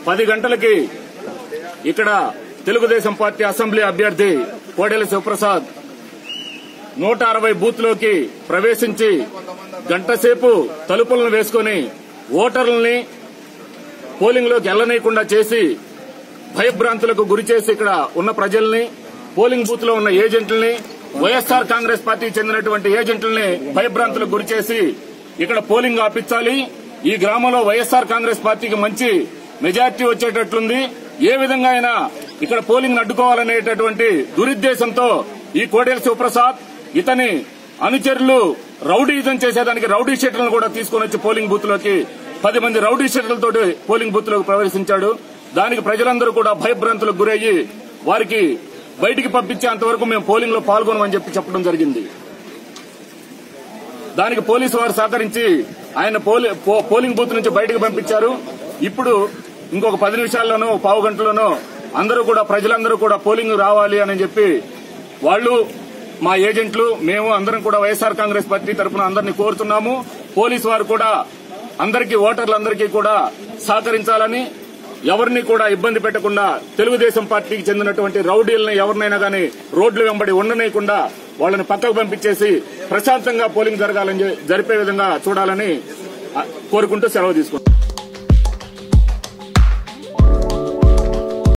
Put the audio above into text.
పది గంటలకి ఇక్కడ తెలుగుదేశం పార్టీ అసెంబ్లీ అభ్యర్థి కోడెల శివప్రసాద్ 160 బూత్లోకి ప్రవేశించి గంటసేపు తలుపులను వేసుకుని ఓటర్లని పోలింగ్ లోకి వెళ్లనీయకుండా చేసి భయభ్రాంతులకు గురిచేసి ఇక్కడ ఉన్న ప్రజల్ని, పోలింగ్ బూత్ లో ఉన్న ఏజెంట్లని, వైఎస్ఆర్ కాంగ్రెస్ పార్టీకి చెందినటువంటి ఏజెంట్లని భయభ్రాంతులకు గురిచేసి ఇక్కడ పోలింగ్ ఆపించాలి, ఈ గ్రామంలో వైఎస్ఆర్ కాంగ్రెస్ పార్టీకి మంచి మెజార్టీ వచ్చేటట్లుంది, ఏ విధంగా అయినా ఇక్కడ పోలింగ్ అడ్డుకోవాలనేటటువంటి దురుద్దేశంతో ఈ కోడెల శివప్రసాద్ ఇతని అనుచరులు రౌడీజం చేసేదానికి రౌడీ షీటర్లను కూడా తీసుకుని వచ్చి పోలింగ్ బూత్ లోకి 10 మంది రౌడీ షీటర్లతో పోలింగ్ బూత్ లోకి ప్రవేశించాడు. దానికి ప్రజలందరూ కూడా భయభ్రాంతులకు గురయ్యి వారికి బయటికి పంపించేంత వరకు మేము పోలింగ్ లో పాల్గొనమని చెప్పడం జరిగింది. దానికి పోలీసు వారు సహకరించి ఆయన పోలింగ్ బూత్ నుంచి బయటకు పంపించారు. ఇప్పుడు ఇంకొక 10 నిమిషాల్లోనో పావు గంటలోనో అందరూ కూడా ప్రజలందరూ కూడా పోలింగ్ రావాలి అని చెప్పి వాళ్ళు, మా ఏజెంట్లు, మేము అందరం కూడా వైఎస్ఆర్ కాంగ్రెస్ పార్టీ తరఫున అందరినీ కోరుతున్నాము. పోలీసు వారు కూడా అందరికీ, ఓటర్లందరికీ కూడా సహకరించాలని, ఎవరిని కూడా ఇబ్బంది పెట్టకుండా తెలుగుదేశం పార్టీకి చెందినటువంటి రౌడీలను ఎవరినైనా గానీ రోడ్ల వెంబడి ఉండనీయకుండా వాళ్ళని పక్కకు పంపించేసి ప్రశాంతంగా పోలింగ్ జరిపే విధంగా చూడాలని కోరుకుంటూ సెలవు తీసుకుంటాం.